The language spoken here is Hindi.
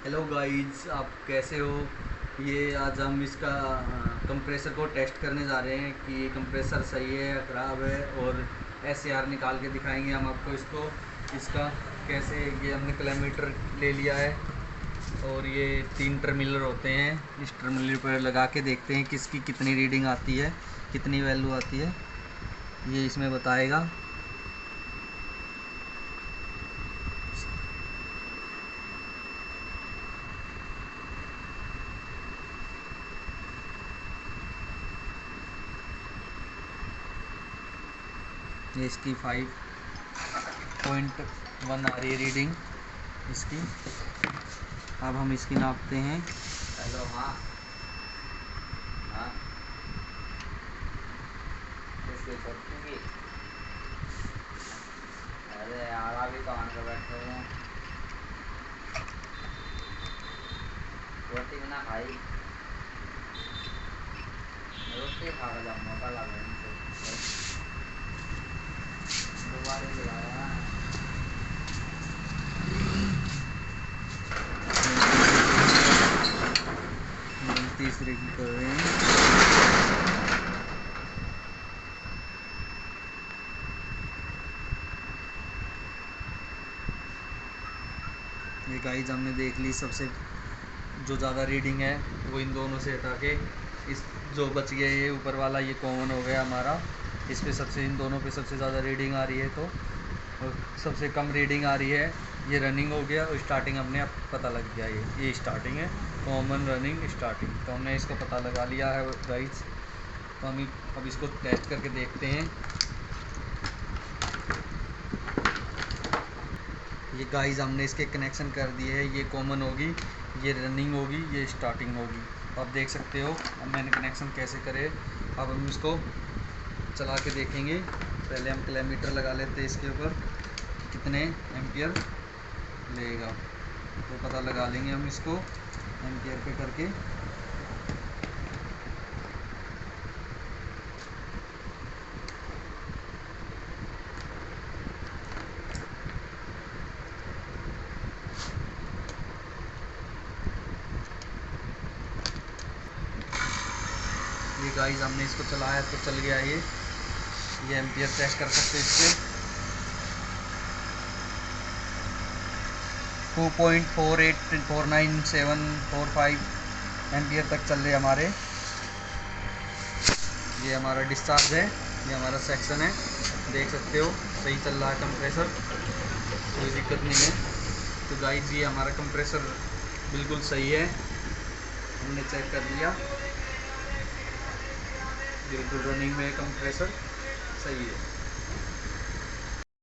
हेलो गाइस, आप कैसे हो। ये आज हम इसका कंप्रेसर को टेस्ट करने जा रहे हैं कि ये कंप्रेसर सही है या ख़राब है, और एसएआर निकाल के दिखाएंगे हम आपको इसका कैसे। ये हमने किलोमीटर ले लिया है और ये 3 टर्मिनल होते हैं। इस टर्मिनल पर लगा के देखते हैं किसकी कितनी रीडिंग आती है, कितनी वैल्यू आती है, ये इसमें बताएगा। ये इसकी 5.1 आ रही है रीडिंग इसकी। अब हम इसकी नापते हैं। हेलो। हाँ हाँ, किसकी छोटी की? अरे यार अभी तो आन कर बैठे हुए हैं। रोटी भी ना खाई, रोटी खा कर जाऊँगा कल आ गए इनसे दोबारा बुलाया। 30 रीडिंग कर रहे हैं। ये गाइस हमने देख ली, सबसे जो ज़्यादा रीडिंग है वो इन दोनों से हटा के इस जो बच गया ये ऊपर वाला, ये कॉमन हो गया हमारा। इस पे सबसे, इन दोनों पे सबसे ज़्यादा रीडिंग आ रही है, तो और सबसे कम रीडिंग आ रही है ये रनिंग हो गया, और स्टार्टिंग अपने आप पता लग गया। ये स्टार्टिंग है, कॉमन, रनिंग, स्टार्टिंग। तो हमने इसका पता लगा लिया है गाइस। तो हम अब इसको टेस्ट करके देखते हैं। ये गाइस हमने इसके कनेक्शन कर दिए हैं। ये कॉमन होगी, ये रनिंग होगी, ये स्टार्टिंग होगी। आप देख सकते हो अब मैंने कनेक्शन कैसे करे। अब हम इसको चला के देखेंगे। पहले हम किलोमीटर लगा लेते हैं इसके ऊपर, कितने एम्पियर लेगा तो पता लगा लेंगे हम इसको एम्पियर पे करके। ये गाइस हमने इसको चलाया तो चल गया। ये एम्पियर टेस्ट कर सकते हैं इससे। 2.4849745 एम्पियर तक चल रहे हमारे। ये हमारा डिस्चार्ज है, ये हमारा सेक्शन है, देख सकते हो सही चल रहा है कंप्रेसर, कोई दिक्कत नहीं है। तो गाइस ये हमारा कंप्रेसर बिल्कुल सही है, हमने चेक कर लिया, बिल्कुल रनिंग में कंप्रेसर सही है।